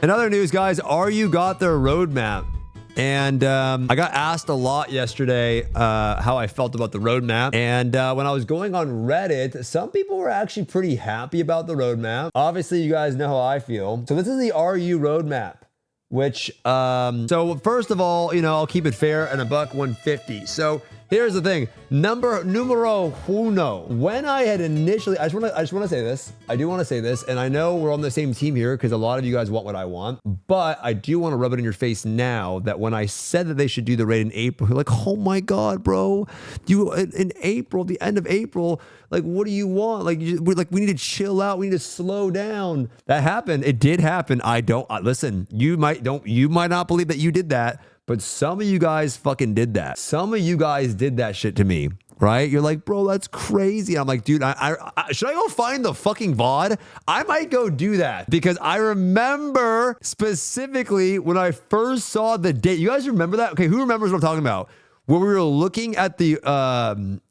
In other news, guys, RU got their roadmap. And I got asked a lot yesterday how I felt about the roadmap. And when I was going on Reddit, some people were actually pretty happy about the roadmap. Obviously, you guys know how I feel. So this is the RU roadmap, which, so first of all, you know, I'll keep it fair and $150. So here's the thing, numero uno. When I had initially, I just want to say this. I do want to say this, and I know we're on the same team here because a lot of you guys want what I want, but I do want to rub it in your face now that when I said that they should do the raid in April, you're like, oh my God, bro, you in April, the end of April, like, what do you want? Like, we need to chill out. We need to slow down. That happened. It did happen. Listen, you might not believe that you did that. But some of you guys fucking did that. Some of you guys did that shit to me, right? You're like, bro, that's crazy. I'm like, dude, should I go find the fucking VOD? I might go do that because I remember specifically when I first saw the date. You guys remember that? Okay, who remembers what I'm talking about? When we were looking at the,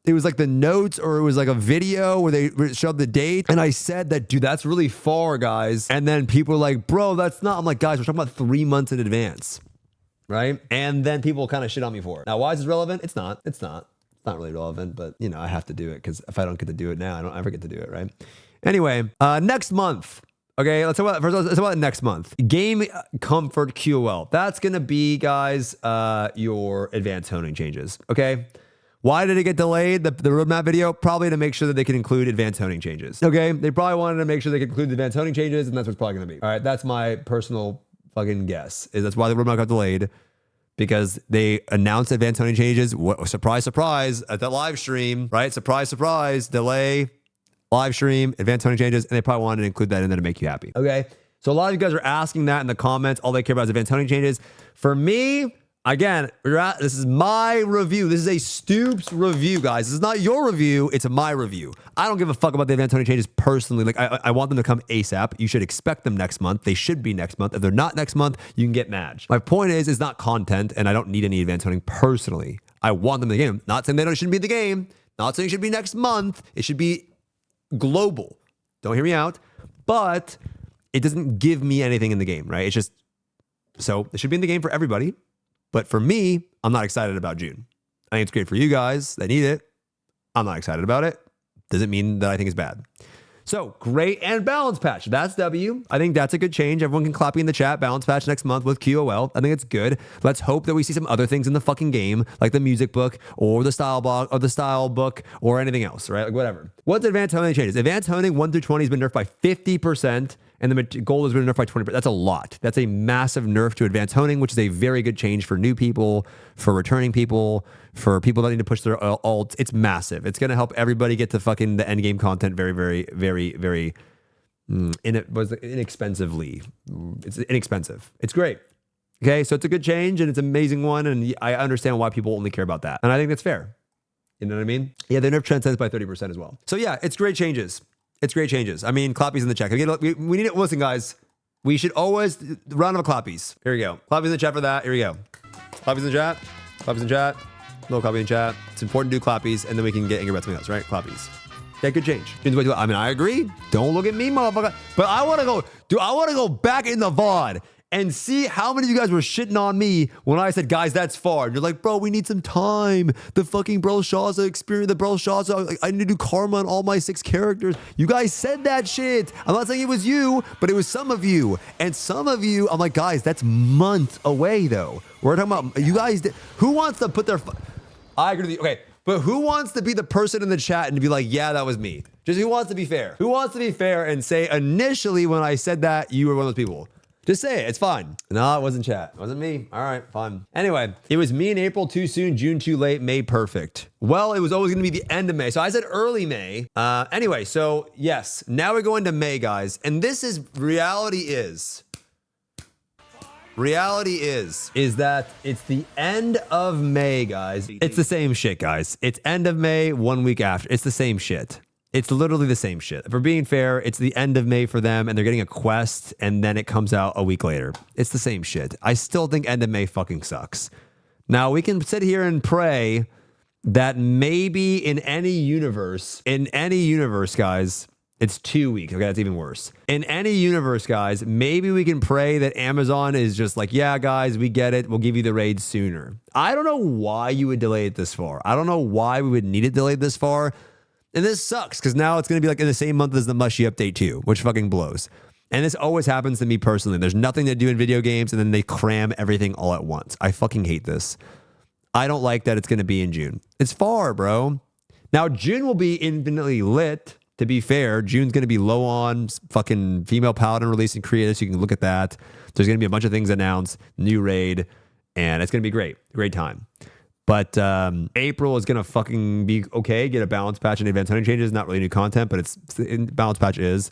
it was like the notes or it was like a video where they showed the date. And I said that, dude, that's really far, guys. And then people were like, bro, that's not. I'm like, guys, we're talking about 3 months in advance. Right? And then people kind of shit on me for it. Now, why is this relevant? It's not really relevant, but you know, I have to do it because if I don't get to do it now, I don't ever get to do it, right? Anyway, next month. Okay, let's talk about next month. Game comfort QOL. That's gonna be, guys, your advanced honing changes. Okay. Why did it get delayed? The roadmap video, probably to make sure that they can include advanced honing changes. Okay, they probably wanted to make sure they could include the advanced honing changes, and that's what's probably gonna be. All right, that's my personal fucking guess, is that's why the roadmap got delayed, because they announced advanced honing changes. Surprise, surprise, at the live stream, right? Surprise, surprise, delay, live stream, advanced honing changes, and they probably wanted to include that in there to make you happy. Okay, so a lot of you guys are asking that in the comments. All they care about is advanced honing changes. For me, again, this is my review. This is a Stoopzz review, guys. This is not your review. It's my review. I don't give a fuck about the advanced honing changes personally. Like, I want them to come ASAP. You should expect them next month. They should be next month. If they're not next month, you can get mad. My point is, it's not content, and I don't need any advanced honing personally. I want them in the game. Not saying shouldn't be in the game. Not saying it should be next month. It should be global. Don't hear me out. But it doesn't give me anything in the game, right? It's just, so it should be in the game for everybody. But for me, I'm not excited about June. I think it's great for you guys that need it. I'm not excited about it. Doesn't mean that I think it's bad. So, great and balance patch. That's W. I think that's a good change. Everyone can clap me in the chat. Balance patch next month with QOL. I think it's good. Let's hope that we see some other things in the fucking game, like the music book or the style book or anything else, right? Like whatever. What's advanced honing changes? Advanced honing 1 through 20 has been nerfed by 50%. And the gold has been nerfed by 20%. That's a lot. That's a massive nerf to advanced honing, which is a very good change for new people, for returning people, for people that need to push their ults. It's massive. It's going to help everybody get to fucking the end game content very, very, very, very inexpensively. It's inexpensive. It's great. Okay, so it's a good change and it's an amazing one. And I understand why people only care about that. And I think that's fair. You know what I mean? Yeah, they nerfed transcends by 30% as well. So yeah, it's great changes. It's great changes. I mean, clappies in the chat. We need it. Listen, guys, we should always round of clappies. Here we go. Clappies in the chat for that. Here we go. Clappies in the chat. Clappies in the chat. No clappie in the chat. It's important to do clappies, and then we can get angry about something else, right? Clappies. Yeah, good change. I mean, I agree. Don't look at me, motherfucker. But I want to go, dude, I want to go back in the VOD and see how many of you guys were shitting on me when I said, guys, that's far. And you're like, bro, we need some time. The fucking Belshazzar experience, the Belshazzar, I need to do karma on all my 6 characters. You guys said that shit. I'm not saying it was you, but it was some of you. And some of you, I'm like, guys, that's months away, though. We're talking about, you guys, who wants to put their, I agree with you. Okay, but who wants to be the person in the chat and to be like, yeah, that was me? Just who wants to be fair? Who wants to be fair and say, initially, when I said that, you were one of those people? Just say it. It's fine. No, it wasn't chat. It wasn't me. All right, fine. Anyway, it was me in April too soon, June too late, May perfect. Well, it was always going to be the end of May. So I said early May. Anyway, so yes, now we go into May, guys. And this is, reality is that it's the end of May, guys. It's the same shit, guys. It's end of May, 1 week after. It's the same shit. It's literally the same shit. For being fair, it's the end of May for them, and they're getting a quest, and then it comes out a week later. It's the same shit. I still think end of May fucking sucks. Now, we can sit here and pray that maybe in any universe, guys, It's 2 weeks. Okay, that's even worse. In any universe, guys, maybe we can pray that Amazon is just like, yeah, guys, we get it. We'll give you the raid sooner. I don't know why you would delay it this far. I don't know why we would need it delayed this far. And this sucks because now it's going to be like in the same month as the Mushy Update 2, which fucking blows. And this always happens to me personally. There's nothing to do in video games, and then they cram everything all at once. I fucking hate this. I don't like that it's going to be in June. It's far, bro. Now, June will be infinitely lit. To be fair, June's going to be low on fucking female paladin releasing creative, so you can look at that. There's going to be a bunch of things announced, new raid, and it's going to be great. Great time. But April is going to fucking be okay. Get a balance patch and advanced hunting changes. Not really new content, but it's balance patch is.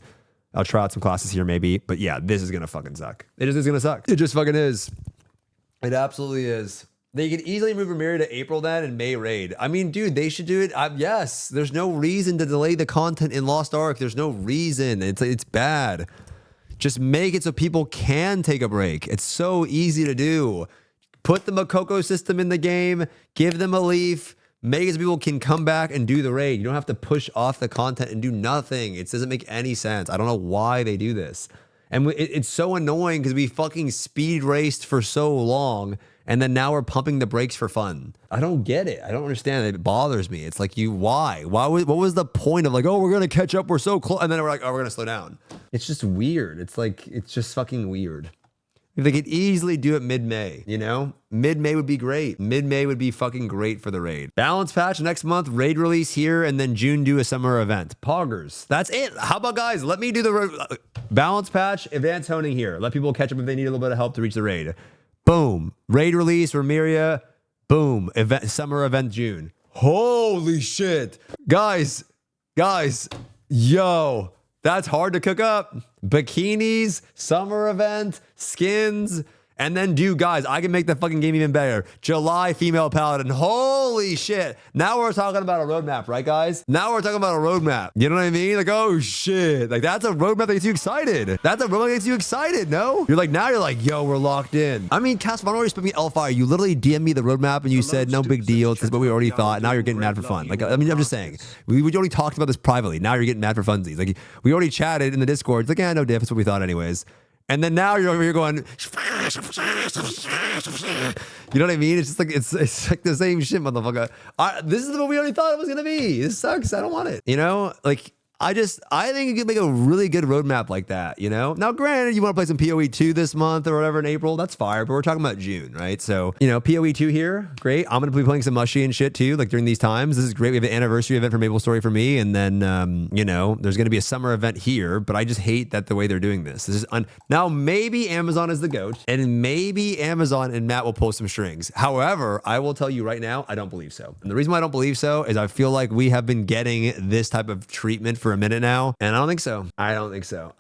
I'll try out some classes here maybe. But yeah, this is going to fucking suck. It just is going to suck. It just fucking is. It absolutely is. They could easily move Ramiri to April then and May raid. I mean, dude, they should do it. Yes, there's no reason to delay the content in Lost Ark. There's no reason. It's bad. Just make it so people can take a break. It's so easy to do. Put the Makoko system in the game. Give them a leaf. Make it so people can come back and do the raid. You don't have to push off the content and do nothing. It doesn't make any sense. I don't know why they do this. And it's so annoying because we fucking speed raced for so long. And then now we're pumping the brakes for fun. I don't get it. I don't understand it. It bothers me. It's like, why? What was the point of like, oh, we're going to catch up. We're so close. And then we're like, oh, we're going to slow down. It's just weird. It's like, it's just fucking weird. They could easily do it mid-May, you know? Mid-May would be great. Mid-May would be fucking great for the raid. Balance patch next month, raid release here, and then June do a summer event. Poggers. That's it. How about, guys, let me do the balance patch, advanced honing here. Let people catch up if they need a little bit of help to reach the raid. Boom. Raid release, Ramiria. Boom. Summer event June. Holy shit. Guys. Yo. That's hard to cook up. Bikinis, summer event, skins, and then guys, I can make the fucking game even better. July female paladin. Holy shit. Now we're talking about a roadmap, right, guys? Now we're talking about a roadmap. You know what I mean? Like, oh shit. Like, that's a roadmap that gets you excited. That's a roadmap that gets you excited, no? You're like, yo, we're locked in. I mean, Cass, why don't you split me L5? You literally DM'd me the roadmap and you said, no big deal. This is what we already thought. Now you're getting mad for fun. Like, I mean, I'm just saying. We already talked about this privately. Now you're getting mad for funsies. Like, we already chatted in the Discord. It's like, yeah, no diff. It's what we thought anyways. And then now you're over here going, you know what I mean? It's just like, it's like the same shit, motherfucker. This is what we already thought it was going to be. This sucks. I don't want it. You know, like, I think you could make a really good roadmap like that, you know? Now, granted, you want to play some PoE 2 this month or whatever in April, that's fire, but we're talking about June, right? So, you know, PoE 2 here, great. I'm going to be playing some Mushy and shit too, like during these times. This is great. We have an anniversary event for MapleStory for me, and then, you know, there's going to be a summer event here, but I just hate that the way they're doing this. This is now, maybe Amazon is the GOAT, and maybe Amazon and Matt will pull some strings. However, I will tell you right now, I don't believe so. And the reason why I don't believe so is I feel like we have been getting this type of treatment for a minute now, and I don't think so. I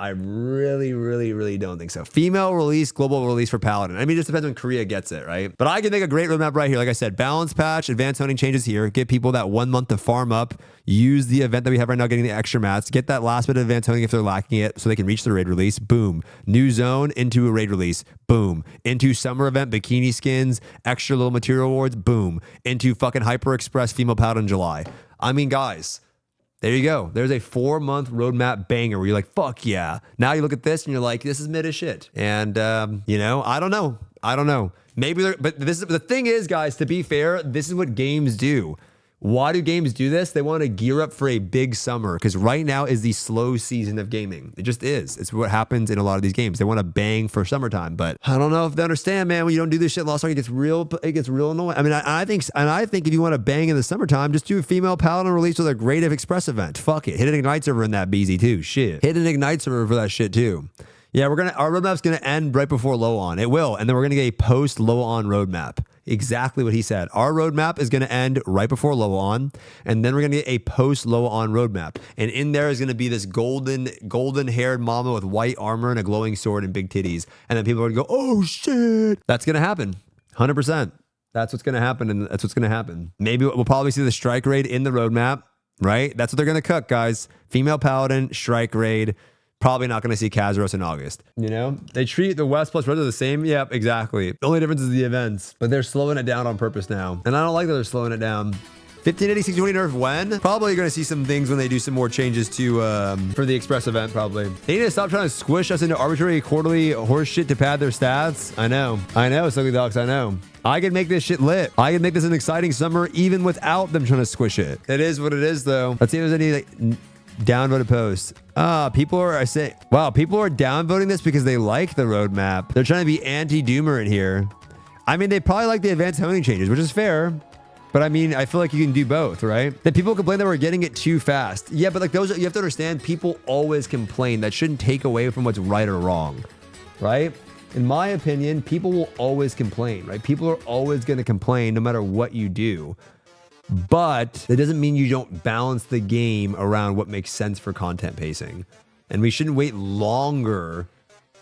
really don't think so. Female release, global release for Paladin. I mean, it just depends when Korea gets it, right? But I can make a great roadmap right here. Like I said, balance patch, advanced honing changes here. Get people that 1 month to farm up. Use the event that we have right now, getting the extra mats. Get that last bit of advanced honing if they're lacking it, so they can reach the raid release. Boom. New zone into a raid release. Boom. Into summer event, bikini skins, extra little material awards. Boom. Into fucking Hyper Express female Paladin in July. I mean, guys, there you go. There's a 4-month roadmap banger where you're like, fuck yeah. Now you look at this and you're like, this is mid as shit. And, you know, I don't know. Maybe but the thing is, guys, to be fair, this is what games do. Why do games do this? They want to gear up for a big summer, because right now is the slow season of gaming. It just is. It's what happens in a lot of these games. They want to bang for summertime, but I don't know if they understand, man. When you don't do this shit, Lost Ark, it gets real annoying. I mean, I think if you want to bang in the summertime, just do a female Paladin release with a Creative Express event. Fuck it. Hit an Ignite server in that BZ too. Shit. Hit an Ignite server for that shit too. Yeah, our roadmap's gonna end right before low on. It will, and then we're gonna get a post low on roadmap. Exactly what he said. Our roadmap is gonna end right before low on, and then we're gonna get a post low on roadmap. And in there is gonna be this golden haired mama with white armor and a glowing sword and big titties. And then people are gonna go, oh shit. That's gonna happen. 100%. That's what's gonna happen, and that's what's gonna happen. Maybe we'll probably see the strike raid in the roadmap, right? That's what they're gonna cook, guys. Female Paladin, strike raid. Probably not going to see Kazaros in August. You know, they treat the West plus Red the same. Yep, exactly. The only difference is the events, but they're slowing it down on purpose now. And I don't like that they're slowing it down. 1580, 1620 nerf when? Probably going to see some things when they do some more changes to for the Express event, probably. They need to stop trying to squish us into arbitrary quarterly horse shit to pad their stats. I know, Silly Dogs, I know. I can make this shit lit. I can make this an exciting summer even without them trying to squish it. It is what it is, though. Let's see if there's any like downvoted posts. People are people are downvoting this because they like the roadmap. They're trying to be anti-doomer in here. I mean, they probably like the advanced honing changes, which is fair. But I mean, I feel like you can do both, right? That people complain that we're getting it too fast. Yeah, but like those, you have to understand, people always complain. That shouldn't take away from what's right or wrong, right? In my opinion, people will always complain, right? People are always going to complain no matter what you do. But that doesn't mean you don't balance the game around what makes sense for content pacing. And we shouldn't wait longer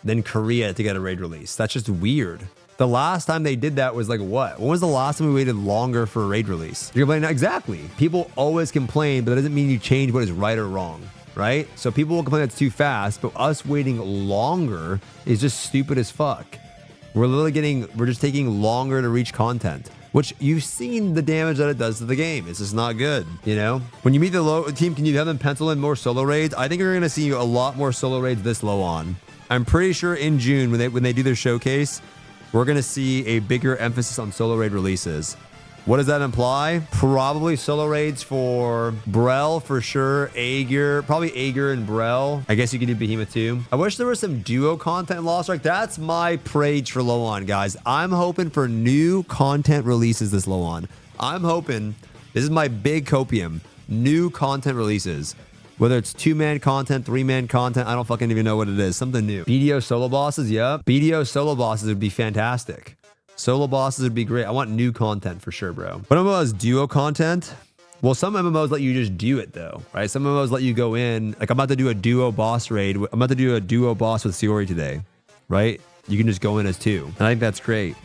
than Korea to get a raid release. That's just weird. The last time they did that was like what? When was the last time we waited longer for a raid release? You're complaining, exactly. People always complain, but that doesn't mean you change what is right or wrong, right? So people will complain that's too fast, but us waiting longer is just stupid as fuck. We're just taking longer to reach content, which you've seen the damage that it does to the game. It's just not good, you know? When you meet the low team, can you have them pencil in more solo raids? I think you're gonna see a lot more solo raids this low on. I'm pretty sure in June when they do their showcase, we're going to see a bigger emphasis on solo raid releases. What does that imply? Probably solo raids for Brel for sure. Aegir, probably Aegir and Brel. I guess you could do Behemoth too. I wish there was some duo content in Lost Ark. That's my rage for low on, guys. I'm hoping for new content releases this low on. I'm hoping, this is my big copium, new content releases. Whether it's 2-man content, 3-man content, I don't fucking even know what it is. Something new. BDO solo bosses, yep. BDO solo bosses would be fantastic. Solo bosses would be great. I want new content for sure, bro. What MMO has duo content? Well, some MMOs let you just do it though, right? Some MMOs let you go in. Like I'm about to do a duo boss raid. I'm about to do a duo boss with Siori today, right? You can just go in as 2. And I think that's great.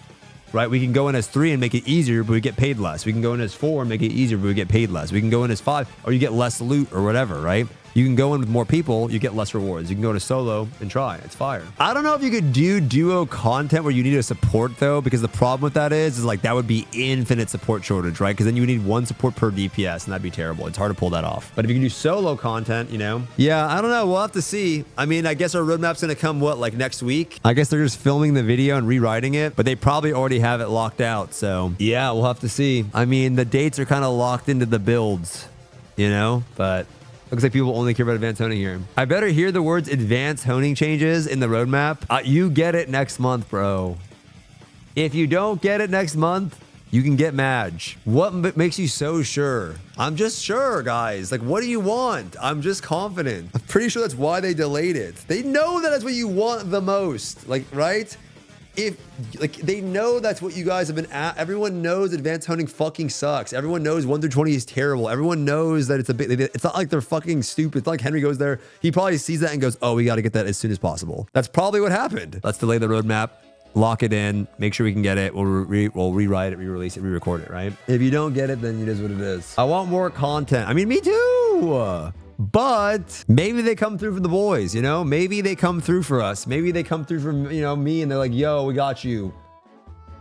Right? We can go in as 3 and make it easier, but we get paid less. We can go in as 4 and make it easier, but we get paid less. We can go in as 5 or you get less loot or whatever, right? You can go in with more people, you get less rewards. You can go to solo and try. It's fire. I don't know if you could do duo content where you need a support though, because the problem with that is like that would be infinite support shortage, right? Because then you would need 1 support per DPS and that'd be terrible. It's hard to pull that off. But if you can do solo content, you know? Yeah, I don't know. We'll have to see. I mean, I guess our roadmap's gonna come like next week? I guess they're just filming the video and rewriting it, but they probably already have it locked out. So yeah, we'll have to see. I mean, the dates are kind of locked into the builds, you know? But looks like people only care about advanced honing here. I better hear the words advanced honing changes in the roadmap. You get it next month, bro. If you don't get it next month, you can get Madge. What makes you so sure? I'm just sure, guys. Like, what do you want? I'm just confident. I'm pretty sure that's why they delayed it. They know that that's what you want the most. Like, right? They know that's what you guys have been at. Everyone knows advanced honing fucking sucks. Everyone knows 1 through 20 is terrible. Everyone knows that it's not like they're fucking stupid. It's not like Henry goes there. He probably sees that and goes, oh, we got to get that as soon as possible. That's probably what happened. Let's delay the roadmap, lock it in, make sure we can get it. We'll rewrite it, re-release it, re-record it, right? If you don't get it, then it is what it is. I want more content. I mean, me too. But maybe they come through for the boys, you know? Maybe they come through for us. Maybe they come through for, you know, me and they're like, yo, we got you.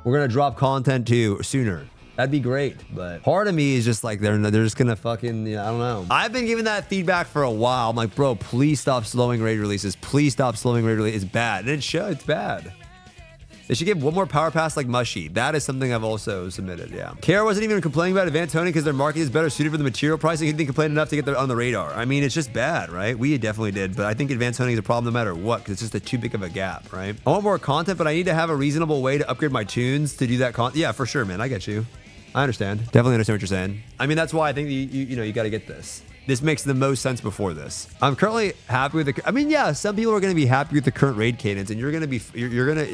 We're going to drop content too sooner. That'd be great. But part of me is just like, they're just going to fucking, you know, I don't know. I've been giving that feedback for a while. I'm like, bro, please stop slowing raid releases. Please stop slowing raid releases. It's bad. And it should. It's bad. They should give 1 more power pass like Mushy. That is something I've also submitted, yeah. Kara wasn't even complaining about advanced honing because their market is better suited for the material pricing. He didn't complain enough to get on the radar. I mean, it's just bad, right? We definitely did, but I think advanced honing is a problem no matter what because it's just too big of a gap, right? I want more content, but I need to have a reasonable way to upgrade my tunes to do that content. Yeah, for sure, man. I get you. I understand. Definitely understand what you're saying. I mean, that's why I think you got to get this. This makes the most sense before this. I'm currently happy with I mean, yeah, some people are going to be happy with the current raid cadence and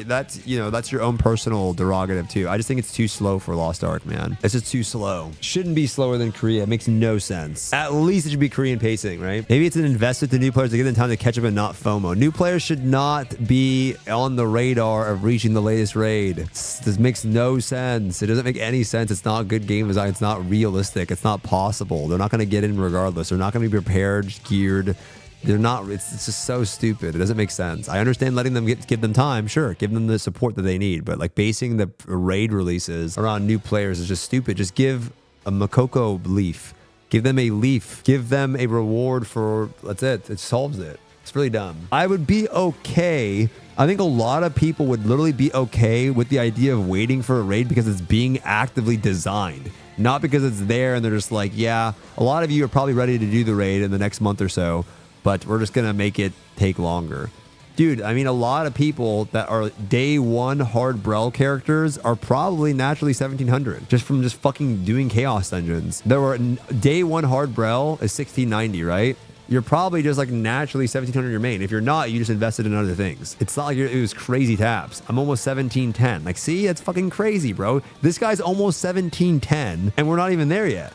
that's your own personal derogative too. I just think it's too slow for Lost Ark, man. It's just too slow. Shouldn't be slower than Korea. It makes no sense. At least it should be Korean pacing, right? Maybe it's an investment to new players to give them time to catch up and not FOMO. New players should not be on the radar of reaching the latest raid. This makes no sense. It doesn't make any sense. It's not good game design. It's not realistic. It's not possible. They're not going to get in regardless. They're not going to be prepared, geared. They're not. It's just so stupid. It doesn't make sense. I understand letting them give them time. Sure, give them the support that they need. But like basing the raid releases around new players is just stupid. Just give a Makoko leaf. Give them a leaf. Give them a reward for, that's it. It solves it. It's really dumb. I would be okay. I think a lot of people would literally be okay with the idea of waiting for a raid because it's being actively designed. Not because it's there and they're just like, yeah, a lot of you are probably ready to do the raid in the next month or so, but we're just going to make it take longer. Dude, I mean, a lot of people that are day one hard Brel characters are probably naturally 1700 just from just fucking doing chaos dungeons. There were day one hard Brel is 1690, right? You're probably just like naturally 1700 your main. If you're not, you just invested in other things. It's not like it was crazy taps. I'm almost 1710. Like, see, that's fucking crazy, bro. This guy's almost 1710 and we're not even there yet.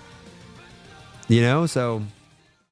You know, so